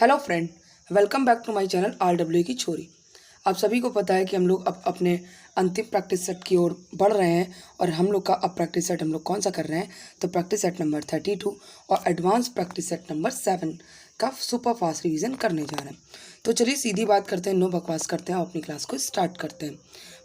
Hello friend, welcome back to my channel RW की छोरी। आप सभी को पता है कि हम लोग अब अपने अंतिम प्रैक्टिस सेट की ओर बढ़ रहे हैं और हम लोग का अब प्रैक्टिस सेट हम लोग कौन सा कर रहे हैं तो प्रैक्टिस सेट नंबर 32 और एडवांस प्रैक्टिस सेट नंबर 7 का सुपर फास्ट रिवीजन करने जा रहे हैं। तो चलिए सीधी बात करते हैं, नो बकवास करते हैं और अपनी क्लास को स्टार्ट करते हैं।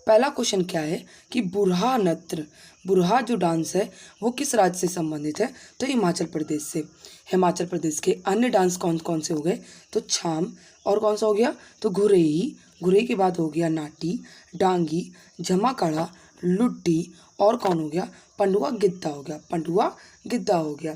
पहला क्वेश्चन क्या है कि बुरहा नृत्य, बुरहा जो डांस है वो किस राज्य से संबंधित है तो हिमाचल प्रदेश से। हिमाचल प्रदेश के अन्य डांस कौन कौन से हो गए तो छाम, और कौन सा हो गया तो घुरेई, घुरेई के बाद हो गया नाटी, डांगी, झमाकाड़ा, लुड्डी, और कौन हो गया पंडुआ गिद्दा हो गया, पंडुआ गिद्दा हो गया।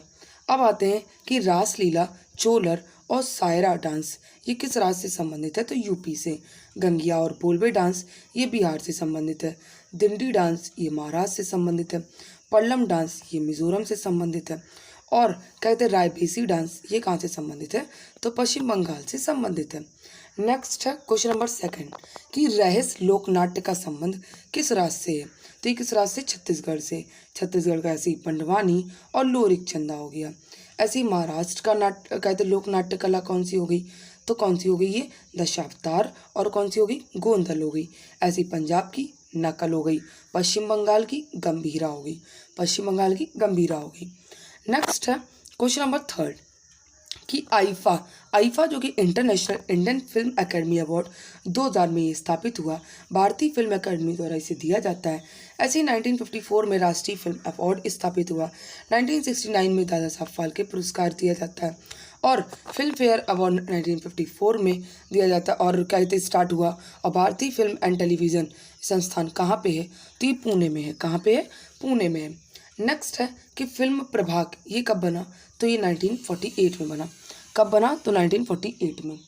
अब आते हैं कि रासलीला, चोलर और सायरा डांस ये किस राज्य से संबंधित है तो यूपी से। गंगिया और बोलबे डांस ये बिहार से संबंधित है। दिंडी डांस ये महाराष्ट्र से संबंधित है। पल्लम डांस ये मिजोरम से संबंधित है। और कहते हैं रायबेसी डांस ये कहाँ से संबंधित है तो पश्चिम बंगाल से संबंधित है। नेक्स्ट है क्वेश्चन नंबर 2 कि रहस्य लोकनाट्य का संबंध किस राज्य से है तो ये किस राज्य से छत्तीसगढ़ से। छत्तीसगढ़ का ऐसी पंडवानी और लोरिक चंदा हो गया। ऐसी महाराष्ट्र का नाट्य कहते लोक नाट्य कला कौन सी हो गई तो कौन सी हो गई ये दशावतार, और कौन सी हो गई गोंधल हो गई। ऐसी पंजाब की नकल हो गई। पश्चिम बंगाल की गंभीरा हो गई, पश्चिम बंगाल की गंभीरा हो गई। नेक्स्ट है क्वेश्चन नंबर 3 कि आईफा, आईफा जो कि international Indian film academy award 2000 में ये स्थापित हुआ। भारतीय फिल्म एकेडमी द्वारा इसे दिया जाता है। ऐसे ही 1954 में राष्ट्रीय फिल्म अवार्ड स्थापित हुआ। 1969 में दादा साहब फाल्के पुरस्कार दिया जाता है और फिल्म फेयर अवार्ड 1954 में दिया जाता है और कहते स्टार्ट हुआ। और भारतीय फिल्म एंड टेलीविज़न संस्थान कहाँ पे है तो ये पुणे में है। कहाँ पे है पुणे में है। नेक्स्ट है कि फिल्म प्रभाग ये कब बना तो ये 1948 में बना। कब बना तो 1948 में।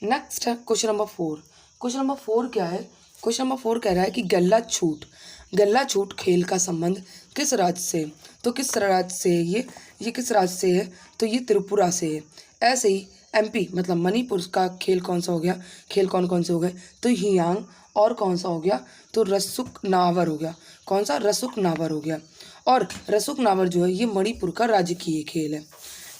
नेक्स्ट है क्वेश्चन नंबर 4। क्वेश्चन नंबर 4 क्या है, क्वेश्चन नंबर 4 कह रहा है कि गल्ला छूट, गल्ला छूट खेल का संबंध किस राज्य से तो किस राज्य से है ये किस राज्य से है तो ये त्रिपुरा से है। ऐसे ही MP मतलब मणिपुर का खेल कौन सा हो गया, खेल कौन कौन से हो गए तो हियांग, और कौन सा हो गया तो रसुक नावर हो गया। कौन सा रसुक नावर हो गया। और रसुक नावर जो है ये मणिपुर का राजकीय खेल है।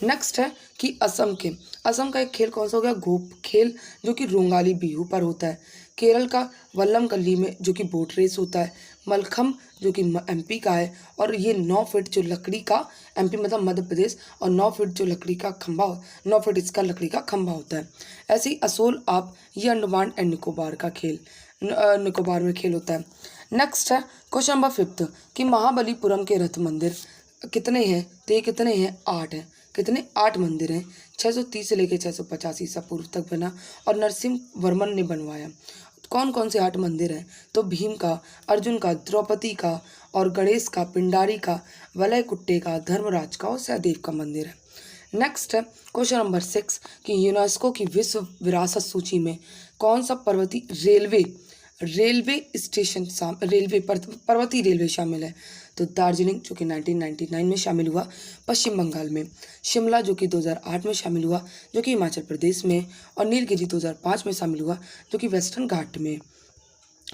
नेक्स्ट है कि असम का एक खेल कौन सा हो गया गोप खेल जो कि रोंगाली बिहू पर होता है। केरल का वल्लम कल्ली में जो कि बोट रेस होता है। मलखम जो कि MP का है और ये 9 फीट जो लकड़ी का, MP मतलब मध्य प्रदेश, और 9 फीट जो लकड़ी का खंभा, 9 फीट इसका लकड़ी का खंभा होता है। ऐसे ही असोल आप ये अंडमान एंड निकोबार का खेल, निकोबार में खेल होता है। नेक्स्ट है क्वेश्चन नंबर 5 कि महाबलीपुरम के रथ मंदिर कितने हैं तो ये कितने हैं 8 हैं। कितने 8 मंदिर हैं। 630 से लेकर 685 ईसा पूर्व तक बना और नरसिंह वर्मन ने बनवाया। कौन कौन से 8 मंदिर हैं तो भीम का, अर्जुन का, द्रौपदी का, और गणेश का, पिंडारी का, वलय कुट्टे का, धर्मराज का और सहदेव का मंदिर है। नेक्स्ट है क्वेश्चन नंबर 6 कि यूनेस्को की विश्व विरासत सूची में कौन सा रेलवे स्टेशन पर्वतीय रेलवे शामिल है तो दार्जिलिंग जो कि 1999 में शामिल हुआ पश्चिम बंगाल में। शिमला जो कि 2008 में शामिल हुआ जो कि हिमाचल प्रदेश में। और नीलगिरी 2005 में शामिल हुआ जो कि वेस्टर्न घाट में।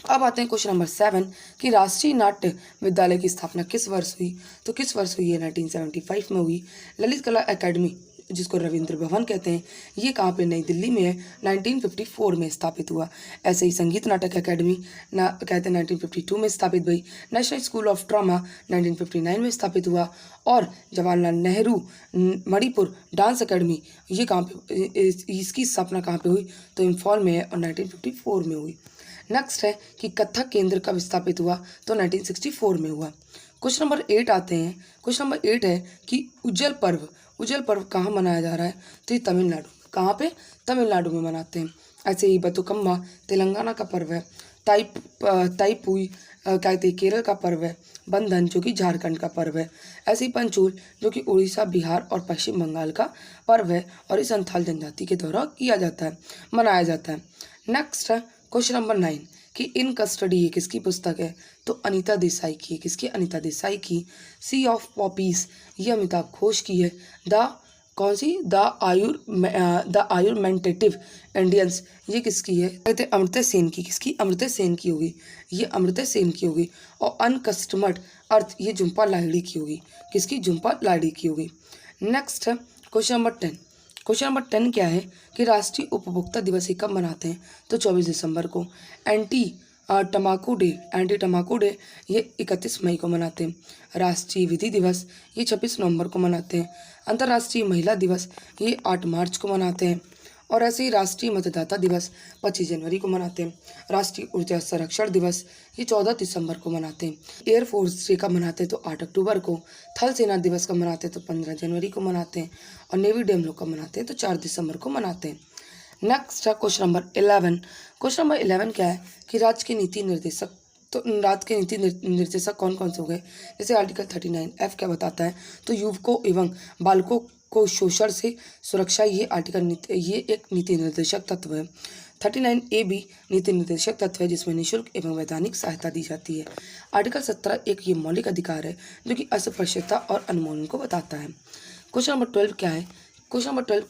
अब आते हैं क्वेश्चन नंबर 7 कि राष्ट्रीय नाट्य विद्यालय की स्थापना किस वर्ष हुई तो किस वर्ष हुई है 1975 में हुई। ललित कला एकेडमी जिसको रविंद्र भवन कहते हैं ये कहाँ पे नई दिल्ली में है, 1954 में स्थापित हुआ। ऐसे ही संगीत नाटक एकेडमी कहते हैं 1952 में स्थापित हुई। नेशनल स्कूल ऑफ ड्रामा 1959 में स्थापित हुआ। और जवाहरलाल नेहरू मणिपुर डांस एकेडमी ये कहाँ पे, इसकी स्थापना कहाँ पे हुई तो इम्फॉल में है और 1954 में हुई। नेक्स्ट है कि कथक केंद्र कब स्थापित हुआ तो 1964 में हुआ। क्वेश्चन नंबर 8 आते हैं। क्वेश्चन नंबर 8 है कि उज्जल पर्व कहाँ मनाया जा रहा है तो ये तमिलनाडु, कहाँ पे तमिलनाडु में मनाते हैं। ऐसे ही बतुकम्मा तेलंगाना का पर्व है। ताईपुई कहते हैं केरल का पर्व है। बंधन जो कि झारखंड का पर्व है। ऐसे ही पंचूल जो कि उड़ीसा, बिहार और पश्चिम बंगाल का पर्व है और इस संथाल जनजाति के द्वारा किया जाता है, मनाया जाता है। नेक्स्ट है क्वेश्चन नंबर 9 कि इन कस्टडी ये किसकी पुस्तक है तो अनीता देसाई की। किसकी, अनीता देसाई की। सी ऑफ पॉपीज ये अमिताभ घोष की है। द आयुर्मेंटेटिव इंडियंस ये किसकी है कहते हैं अमर्त्य सेन की। किसकी, अमर्त्य सेन की होगी, ये अमर्त्य सेन की होगी। और अनकस्टमर्ड अर्थ ये झुम्पा लाहिड़ी की होगी। किसकी, झुम्पा लाहिड़ी की होगी। नेक्स्ट है क्वेश्चन नंबर 10। क्वेश्चन नंबर 10 क्या है कि राष्ट्रीय उपभोक्ता दिवस ये कब मनाते हैं? तो 24 दिसंबर को। एंटी टमाकू डे ये 31 मई को मनाते हैं। राष्ट्रीय विधि दिवस ये 26 नवंबर को मनाते हैं। अंतर्राष्ट्रीय महिला दिवस ये 8 मार्च को मनाते हैं। और ऐसे ही राष्ट्रीय मतदाता दिवस 25 जनवरी को मनाते हैं। राष्ट्रीय ऊर्जा संरक्षण दिवस ये 14 दिसंबर को मनाते हैं। एयरफोर्स डे का मनाते हैं तो 8 अक्टूबर को। थल सेना दिवस का मनाते हैं तो 15 जनवरी को मनाते हैं। और नेवी डे हम लोग का मनाते हैं तो 4 दिसंबर को मनाते हैं। नेक्स्ट है क्वेश्चन नंबर 11। क्वेश्चन नंबर 11 क्या है कि राज्य के नीति निर्देशक, तो राज्य के नीति निर्देशक कौन कौन से हो गए? जैसे आर्टिकल 39F क्या बताता है? तो युवकों एवं बालकों को शोषण से सुरक्षा, ये ये एक नीति निर्देशक तत्व है। 39A भी नीति निर्देशक तत्व है जिसमें निःशुल्क एवं वैधानिक सहायता दी जाती है। आर्टिकल 17 एक ये मौलिक अधिकार है जो कि अस्पृश्यता और अनुमोदन को बताता है। क्वेश्चन नंबर 12 क्या है? क्वेश्चन नंबर 12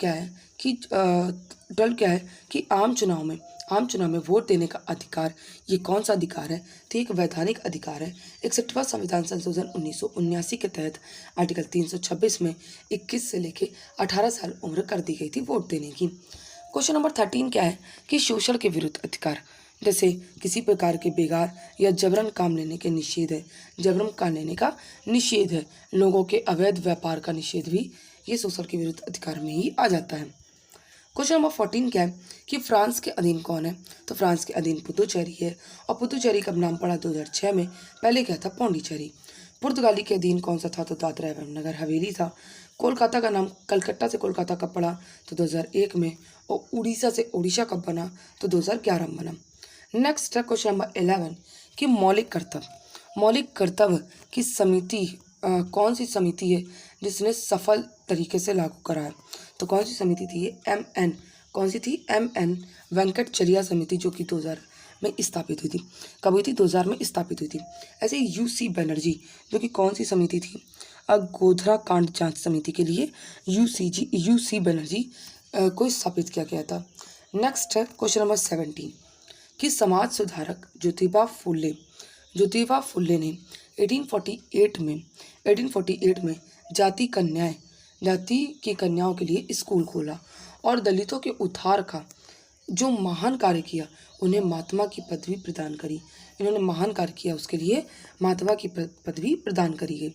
क्या है कि आम चुनाव में वोट देने का अधिकार ये कौन सा अधिकार है? तो एक वैधानिक अधिकार है। 61वां संविधान संशोधन 1979 के तहत आर्टिकल 326 में 21 से लेकर 18 साल उम्र कर दी गई थी वोट देने की। क्वेश्चन नंबर 13 क्या है कि शोषण के विरुद्ध अधिकार, जैसे किसी प्रकार के बेगार या जबरन काम लेने के निषेध है, जबरन काम लेने का निषेध है। लोगों के अवैध व्यापार का निषेध भी ये शोषण के विरुद्ध अधिकार में ही आ जाता है। क्वेश्चन नंबर 14 क्या है कि फ्रांस के अधीन कौन है? तो फ्रांस के अधीन पुदुचेरी है। और पुदुचेरी का नाम पड़ा 2006 में, पहले क्या था? पौंडीचेरी। पुर्तगाली के अधीन कौन सा था? तो दादरा एवं नगर हवेली था। कोलकाता का नाम कलकत्ता से कोलकाता कब पड़ा? तो 2001 में। और उड़ीसा से ओडिशा कब बना? तो 2011 में बना। नेक्स्ट है क्वेश्चन नंबर 11 कि मौलिक कर्तव्य की समिति कौन सी समिति है जिसने सफल तरीके से लागू करा है? तो कौन सी समिति थी ये? कौन सी थी? MN वेंकटचलिया समिति, जो कि 2000 में स्थापित हुई थी। कब हुई थी? 2000 में स्थापित हुई थी। ऐसे ही UC बनर्जी, जो कि कौन सी समिति थी? गोधरा कांड जांच समिति के लिए UC बनर्जी को स्थापित किया गया था। नेक्स्ट है क्वेश्चन नंबर 17 कि समाज सुधारक ज्योतिबा फुले ने 1848 में जाति की कन्याओं के लिए स्कूल खोला और दलितों के उद्धार का जो महान कार्य किया उन्हें महात्मा की पदवी प्रदान करी। इन्होंने महान कार्य किया, उसके लिए महात्मा की पदवी प्रदान करी गई।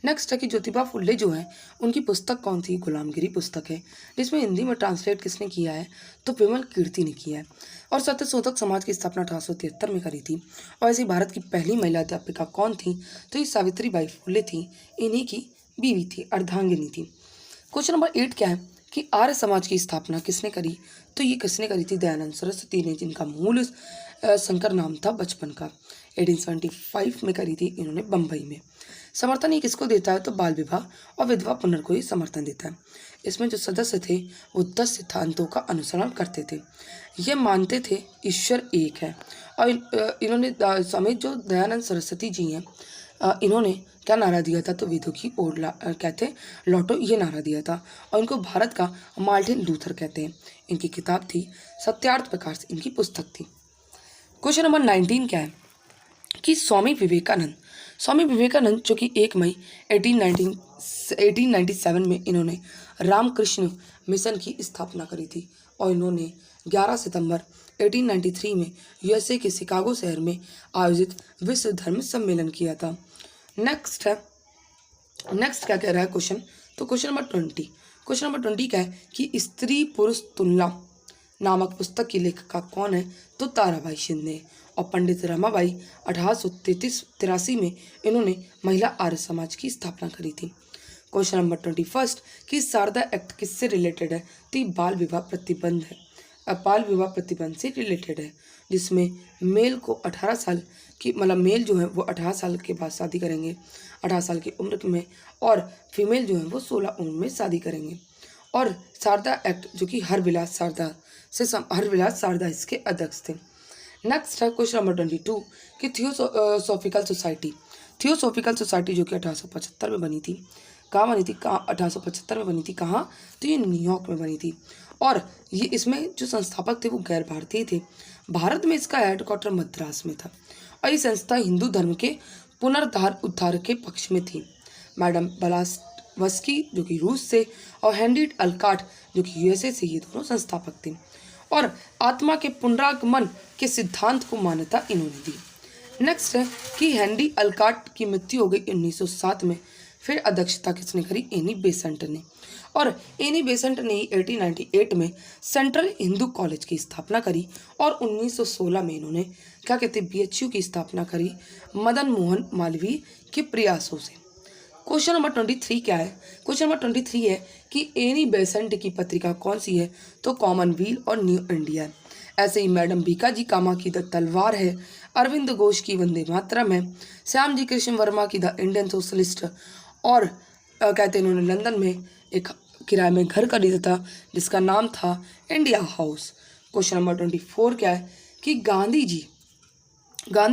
नेक्स्ट है कि ज्योतिबा फुले जो है उनकी पुस्तक कौन सी? गुलामगिरी पुस्तक है, जिसमें हिंदी में ट्रांसलेट किसने किया है? तो विमल कीर्ति ने किया है। और सत्यशोधक समाज की स्थापना 1873 में करी थी। और ऐसी भारत की पहली महिला अध्यापिका कौन थी? तो ये सावित्रीबाई फुले थी, इन्हीं की बीवी थी, अर्धांगिनी थी। क्वेश्चन नंबर 8 क्या है कि आर्य समाज की स्थापना किसने करी? तो ये किसने करी थी? दयानंद सरस्वती ने, जिनका मूल शंकर नाम था बचपन का। 1875 में करी थी इन्होंने बम्बई में। समर्थन ये किसको देता है? तो बाल विवाह और विधवा पुनर्विवाह को ही समर्थन देता है। इसमें जो सदस्य थे वो 10 सिद्धांतों का अनुसरण करते थे। ये मानते थे ईश्वर एक है। और इन्होंने स्वामी जो दयानंद सरस्वती जी हैं, इन्होंने क्या नारा दिया था? तो वेदों की ओर कहते लौटो, ये नारा दिया था। और इनको भारत का मार्टिन लूथर कहते हैं। इनकी किताब थी सत्यार्थ प्रकाश, इनकी पुस्तक थी। क्वेश्चन नंबर 19 क्या है कि स्वामी विवेकानंद जो कि 1 मई 1897 में इन्होंने रामकृष्ण मिशन की स्थापना करी थी। और इन्होंने 11 सितंबर 1893 में USA के शिकागो शहर में आयोजित विश्व धर्म सम्मेलन किया था। नेक्स्ट क्या कह रहा है क्वेश्चन? तो क्वेश्चन नंबर 20 क्या है कि स्त्री पुरुष तुलना नामक पुस्तक की लेखिका कौन है? तो ताराबाई शिंदे। और पंडित रमाबाई 1883 में इन्होंने महिला आर्य समाज की स्थापना करी थी। क्वेश्चन नंबर 21 कि शारदा एक्ट किससे रिलेटेड है? तो बाल विवाह प्रतिबंध है, बाल विवाह प्रतिबंध से रिलेटेड है, जिसमें मेल को 18 साल की मेल जो है वो 18 साल के बाद शादी करेंगे, 18 साल की उम्र में, और फीमेल जो है वो 16 उम्र में शादी करेंगे। और शारदा एक्ट जो कि हरविलास शारदा इसके अध्यक्ष थे। नेक्स्ट है क्वेश्चन नंबर 22 कि थियोसॉफिकल सोसाइटी जो कि 1875 में बनी थी। कहाँ बनी थी? 1875 में बनी थी। कहाँ? तो ये न्यूयॉर्क में बनी थी। और ये इसमें जो संस्थापक थे वो गैर भारतीय थे। भारत में इसका हेडक्वार्टर मद्रास में था। और ये संस्था हिंदू धर्म के पुनरुद्धार के पक्ष में थी। मैडम वस्की जो कि रूस से, और हेनरी अल्काट जो कि यूएसए से, ये दोनों संस्थापक थे। और आत्मा के पुनरागमन के सिद्धांत को मान्यता इन्होंने दी। नेक्स्ट है कि हेनरी अल्काट की मृत्यु हो गई 1907 में। फिर अध्यक्षता किसने करी? एनी बेसेंट ने। और एनी बेसेंट ने 1898 में सेंट्रल हिंदू कॉलेज की स्थापना करी, और 1916 में इन्होंने क्या कहते हैं बीएचयू की स्थापना करी मदन मोहन मालवीय के प्रयासों से। क्वेश्चन नंबर 23 क्या है? क्वेश्चन नंबर 23 है कि एनी बेसेंट की पत्रिका कौन सी है? तो कॉमनवेल्थ और न्यू इंडिया है। ऐसे ही मैडम बीकाजी कामा की द तलवार है, अरविंद घोष की वंदे मातरम है, श्याम जी कृष्ण वर्मा की द इंडियन सोशलिस्ट, और कहते हैं इन्होंने लंदन में एक किराए में घर खरीदा था जिसका नाम था इंडिया हाउस। क्वेश्चन नंबर 24 क्या है कि गांधी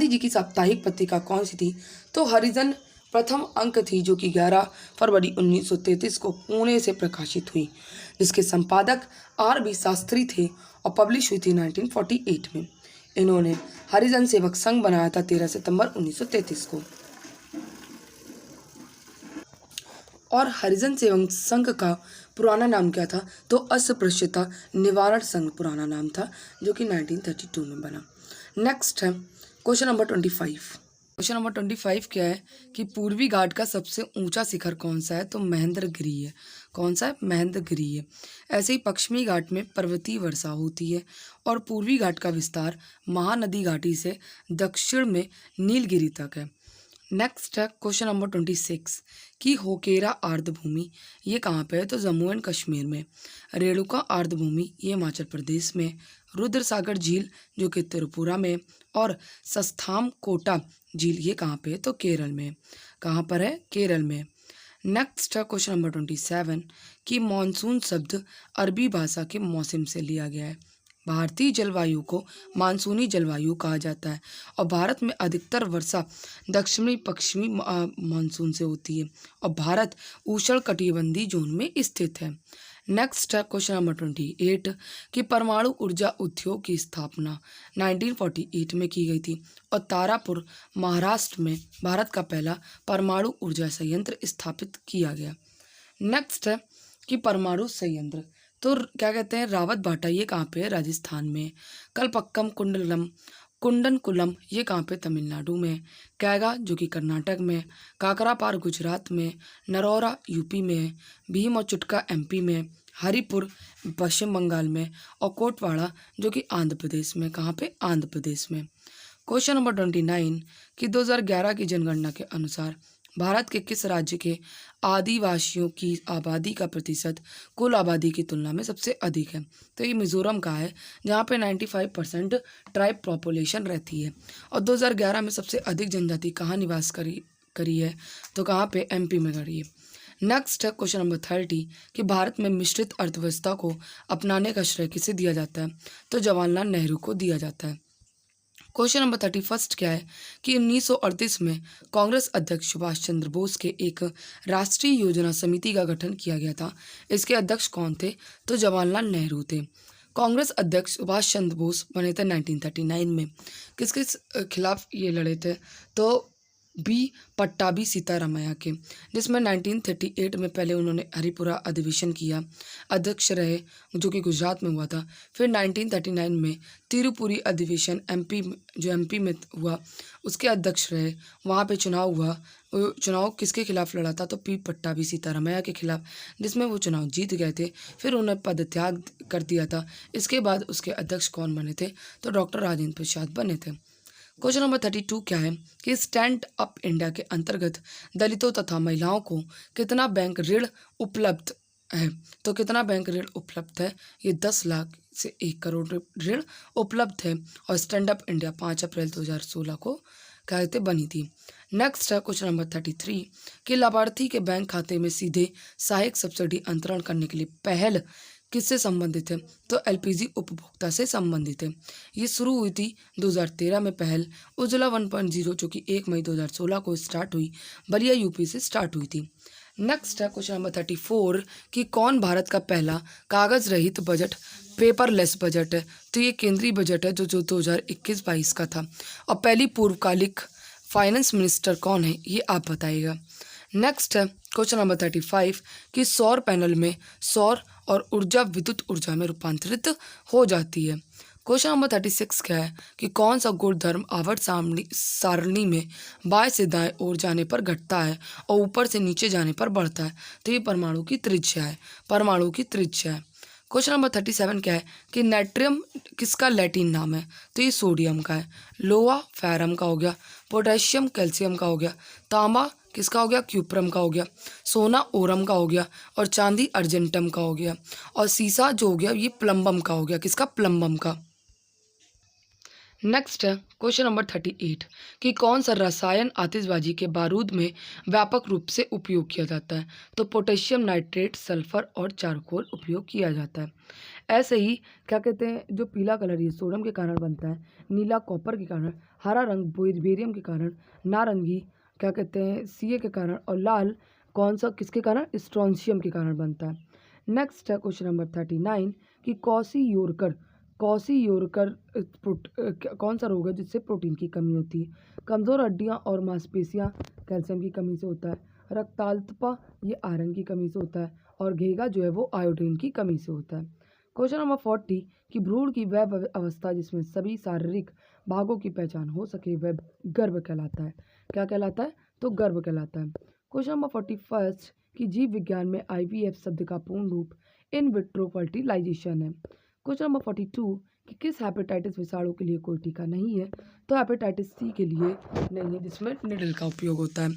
जी की साप्ताहिक पत्रिका कौन सी थी? तो हरिजन प्रथम अंक थी, जो कि 11 फरवरी 1933 को पुणे से प्रकाशित हुई, जिसके संपादक आर बी शास्त्री थे, और पब्लिश हुई थी 1948 में। इन्होंने हरिजन सेवक संघ बनाया था 13 सितंबर 1933 को। और हरिजन सेवक संघ का पुराना नाम क्या था? तो अस्पृश्यता निवारण संघ पुराना नाम था, जो कि 1932 में बना। नेक्स्ट है क्वेश्चन नंबर 25। क्वेश्चन नंबर 25 क्या है कि पूर्वी घाट का सबसे ऊंचा शिखर कौन सा है? तो महेंद्रगिरी है। कौन सा है? महेंद्रगिरी है। ऐसे ही पश्चिमी घाट में पर्वतीय वर्षा होती है, और पूर्वी घाट का विस्तार महानदी घाटी से दक्षिण में नीलगिरी तक है। नेक्स्ट है क्वेश्चन नंबर 26 कि होकेरा आर्द्रभूमि ये कहाँ पे है? तो जम्मू एंड कश्मीर में। रेणुका आर्द्रभूमि ये हिमाचल प्रदेश में। रुद्र सागर झील जो कि त्रिपुरा में, और सस्थाम कोटा झील ये कहाँ पे है? तो केरल में। कहाँ पर है? केरल में। नेक्स्ट है क्वेश्चन नंबर 27 कि मानसून शब्द अरबी भाषा के मौसम से लिया गया है। भारतीय जलवायु को मानसूनी जलवायु कहा जाता है, और भारत में अधिकतर वर्षा दक्षिणी पश्चिमी मानसून से होती है, और भारत उष्णकटिबंधीय जोन में स्थित है। नेक्स्ट है क्वेश्चन नंबर 28 कि परमाणु ऊर्जा उद्योग की स्थापना 1948 में की गई थी, और तारापुर महाराष्ट्र में भारत का पहला परमाणु ऊर्जा संयंत्र स्थापित किया गया। नेक्स्ट है कि परमाणु संयंत्र तो क्या कहते हैं रावत भाटा ये कहाँ पे है? राजस्थान में। कलपक्कम कुंडनकुलम ये कहाँ पे? तमिलनाडु में। कैगा जो कि कर्नाटक में। काकरापार गुजरात में। नरौरा यूपी में। भीम और चुटका एमपी में। हरिपुर पश्चिम बंगाल में, और कोटवाड़ा जो कि आंध्र प्रदेश में। कहाँ पे? आंध्र प्रदेश में। क्वेश्चन नंबर 29 कि 2011 की जनगणना के अनुसार भारत के किस राज्य के आदिवासियों की आबादी का प्रतिशत कुल आबादी की तुलना में सबसे अधिक है? तो ये मिजोरम का है, जहाँ पे 95% ट्राइब पॉपुलेशन रहती है, और 2011 में सबसे अधिक जनजाति कहाँ निवास करी है? तो कहाँ पे? एमपी में करी है। नेक्स्ट है क्वेश्चन नंबर 30 कि भारत में मिश्रित अर्थव्यवस्था को अपनाने का श्रेय किसे दिया जाता है? तो जवाहरलाल नेहरू को दिया जाता है। क्वेश्चन नंबर 31 क्या है कि 1938 में कांग्रेस अध्यक्ष सुभाष चंद्र बोस के एक राष्ट्रीय योजना समिति का गठन किया गया था। इसके अध्यक्ष कौन थे? तो जवाहरलाल नेहरू थे। कांग्रेस अध्यक्ष सुभाष चंद्र बोस बने थे 1939 में। किसके खिलाफ ये लड़े थे? तो बी पट्टाभी सीतारामैया के, जिसमें 1938 में पहले उन्होंने हरिपुरा अधिवेशन किया, अध्यक्ष रहे, जो कि गुजरात में हुआ था। फिर 1939 में तिरुपुरी अधिवेशन एमपी में हुआ, उसके अध्यक्ष रहे। वहाँ पे चुनाव हुआ। चुनाव किसके खिलाफ लड़ा था? तो पी पट्टाभी सीतारामैया के खिलाफ, जिसमें वो चुनाव जीत गए थे। फिर उन्हें पदत्याग कर दिया था। इसके बाद उसके अध्यक्ष कौन बने थे? तो डॉक्टर राजेंद्र प्रसाद बने थे। क्वेश्चन नंबर 32 क्या है कि स्टैंड अप इंडिया के अंतर्गत दलितों तथा महिलाओं को कितना बैंक ऋण उपलब्ध है? तो कितना बैंक ऋण उपलब्ध है? ये 10 लाख से 1 करोड़ ऋण उपलब्ध है, और स्टैंड अप इंडिया 5 अप्रैल 2016 को कहते बनी थी। नेक्स्ट है क्वेश्चन नंबर 33 कि लाभार्थी के बैंक खाते में सीधे सहायक सब्सिडी अंतरण करने के लिए पहल किससे संबंधित है? तो एलपीजी उपभोक्ता से संबंधित है। ये शुरू हुई थी 2013 में पहल उज्ज्वला 1.0, जो कि 1 मई 2016 को स्टार्ट हुई, बलिया यूपी से स्टार्ट हुई थी। नेक्स्ट है क्वेश्चन नंबर 34 कि कौन भारत का पहला कागज रहित बजट पेपरलेस बजट है? तो ये केंद्रीय बजट है जो 2021-22 का था। और पहली पूर्वकालिक फाइनेंस मिनिस्टर कौन है? ये आप बताइएगा। नेक्स्ट है क्वेश्चन नंबर 35 कि सौर पैनल में सौर और ऊर्जा विद्युत ऊर्जा में रूपांतरित हो जाती है। क्वेश्चन नंबर 36 क्या है कि कौन सा गुणधर्म आवर्त सारणी में बाएं से दाएं ओर जाने पर घटता है और ऊपर से नीचे जाने पर बढ़ता है। तो ये परमाणु की त्रिज्या है, परमाणु की त्रिज्या है। क्वेश्चन नंबर 37 क्या है कि नाइट्रियम किसका लैटिन नाम है। तो ये सोडियम का है। लोहा फेरम का हो गया, पोटेशियम कैल्शियम का हो गया, तांबा किसका हो गया, क्यूप्रम का हो गया, सोना ओरम का हो गया और चांदी अर्जेंटम का हो गया और सीसा जो हो गया ये प्लम्बम का हो गया। किसका, प्लम्बम का। नेक्स्ट है क्वेश्चन नंबर 38 कि कौन सा रसायन आतिशबाजी के बारूद में व्यापक रूप से उपयोग किया जाता है। तो पोटेशियम नाइट्रेट, सल्फर और चारकोल उपयोग किया जाता है। ऐसे ही क्या कहते हैं, जो पीला कलर ये सोडियम के कारण बनता है, नीला कॉपर के कारण, हरा रंग बेरियम के कारण, नारंगी क्या कहते हैं सीए के कारण और लाल कौन सा किसके कारण, स्ट्रोंशियम के कारण बनता है। नेक्स्ट है क्वेश्चन नंबर 39 कि कौशी योरकर कौन सा रोग है जिससे प्रोटीन की कमी होती है। कमज़ोर हड्डियां और मांसपेशियां कैल्शियम की कमी से होता है। रक्ताल्पता ये आयरन की कमी से होता है और घेगा जो है वो आयोडीन की कमी से होता है। क्वेश्चन नंबर 40 कि भ्रूण की वह अवस्था जिसमें सभी शारीरिक भागों की पहचान हो सके वह गर्भ कहलाता है। क्या कहलाता है, तो गर्भ कहलाता है। क्वेश्चन नंबर 41 कि जीव विज्ञान में IVF शब्द का पूर्ण रूप इन विट्रो फर्टिलाइजेशन है। क्वेश्चन नंबर 42 कि किस हेपेटाइटिस विषाणु के लिए कोई टीका नहीं है। तो हेपेटाइटिस C के लिए नहीं है जिसमें निडल का उपयोग होता है।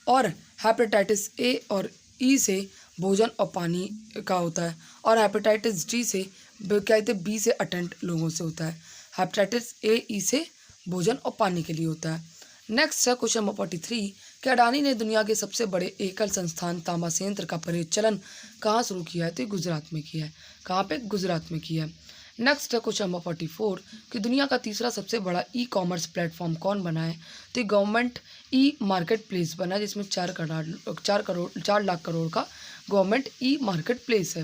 और हेपेटाइटिस A और E से भोजन और पानी का होता है और हेपेटाइटिस D से कहते हैं B से अटेंट लोगों से होता है। हेपेटाइटिस A E से भोजन और पानी के लिए होता है। नेक्स्ट है क्वेश्चन नंबर 43 कि अडानी ने दुनिया के सबसे बड़े एकल संस्थान तांबा संयंत्र का परिचालन कहाँ शुरू किया है। तो गुजरात में किया है। कहाँ पे, गुजरात में किया है। नेक्स्ट है क्वेश्चन नंबर 44 कि दुनिया का तीसरा सबसे बड़ा ई-कॉमर्स प्लेटफॉर्म कौन बना है। तो गवर्नमेंट ई-मार्केट प्लेस बना है जिसमें 4 लाख करोड़ का गवर्नमेंट ई-मार्केट प्लेस है।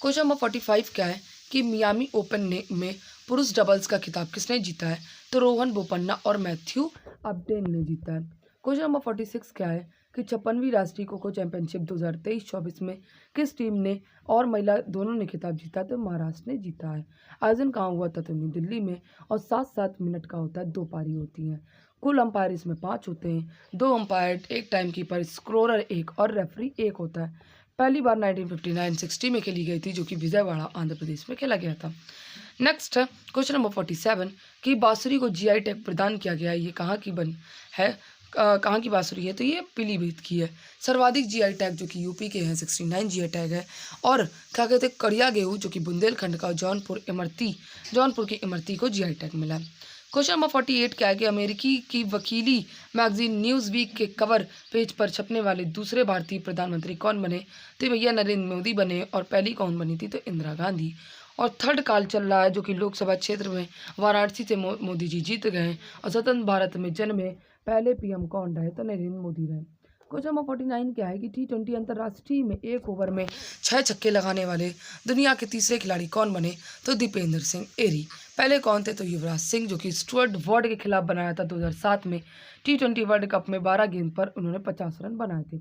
क्वेश्चन नंबर 45 क्या है कि मियामी ओपन में पुरुष डबल्स का खिताब किसने जीता है। तो रोहन बोपन्ना और मैथ्यू अपडेन ने जीता है। क्वेश्चन नंबर 46 क्या है कि 56वीं राष्ट्रीय खो खो चैंपियनशिप 2023-24 में किस टीम ने और महिला दोनों ने खिताब जीता। तो महाराष्ट्र ने जीता है। आयोजन कहाँ हुआ था, तो न्यू दिल्ली में और 7-7 मिनट का होता है, 2 पारी होती हैं। कुल अंपायर इसमें 5 होते हैं, 2 अंपायर, 1 टाइम कीपर, स्कोरर 1 और रेफरी 1 होता है। पहली बार 1959-60 में खेली गई थी जो कि विजयवाड़ा आंध्र प्रदेश में खेला गया था। नेक्स्ट है क्वेश्चन नंबर 47 कि बांसुरी को GI टैग प्रदान किया गया है, ये कहाँ की है, कहाँ की बांसुरी है। तो ये पीलीभीत की है। सर्वाधिक GI टैग जो कि यूपी के हैं 69 GI टैग है। और क्या कहते हैं कड़िया गेहूँ जो कि बुंदेलखंड का जौनपुर की इमरती को GI टैग मिला है। क्वेश्चन नंबर 48 क्या है कि अमेरिकी की वकीली मैगजीन न्यूज़ वीक के कवर पेज पर छपने वाले दूसरे भारतीय प्रधानमंत्री कौन बने। तो भैया नरेंद्र मोदी बने। और पहली कौन बनी थी, तो इंदिरा गांधी। और थर्ड काल चल रहा है जो कि लोकसभा क्षेत्र में वाराणसी से मोदी जी जीत गए हैं। और स्वतंत्र भारत में जन्मे पहले PM कौन रहे, तो नरेंद्र मोदी रहे। क्वेश्चन नंबर 49 क्या है कि T20 अंतर्राष्ट्रीय में 1 ओवर में 6 छक्के लगाने वाले दुनिया के तीसरे खिलाड़ी कौन बने। तो दीपेंद्र सिंह एरी। पहले कौन थे, तो युवराज सिंह जो कि स्टुअर्ट वॉर्ड के खिलाफ बनाया था 2007 में। T20 वर्ल्ड कप में 12 गेंद पर उन्होंने 50 रन बनाए थे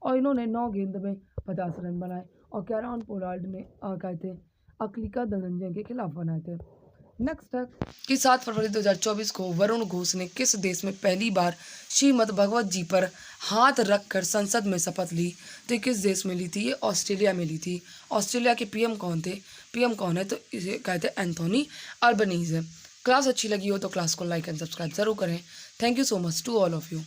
और इन्होंने 9 गेंद में 50 रन बनाए और कैरॉन पोलार्ड ने कहते अक्लिका धनंजय के खिलाफ बनाए थे। नेक्स्ट है कि 7 फरवरी 2024 को वरुण घोष ने किस देश में पहली बार श्रीमद् भगवत जी पर हाथ रखकर संसद में शपथ ली। तो किस देश में ली थी, ये ऑस्ट्रेलिया में ली थी। ऑस्ट्रेलिया के PM कौन थे, PM कौन है, तो इसे कहते हैं एंथोनी अल्बनीज है। क्लास अच्छी लगी हो तो क्लास को लाइक एंड सब्सक्राइब जरूर करें। Thank you so much to all of you.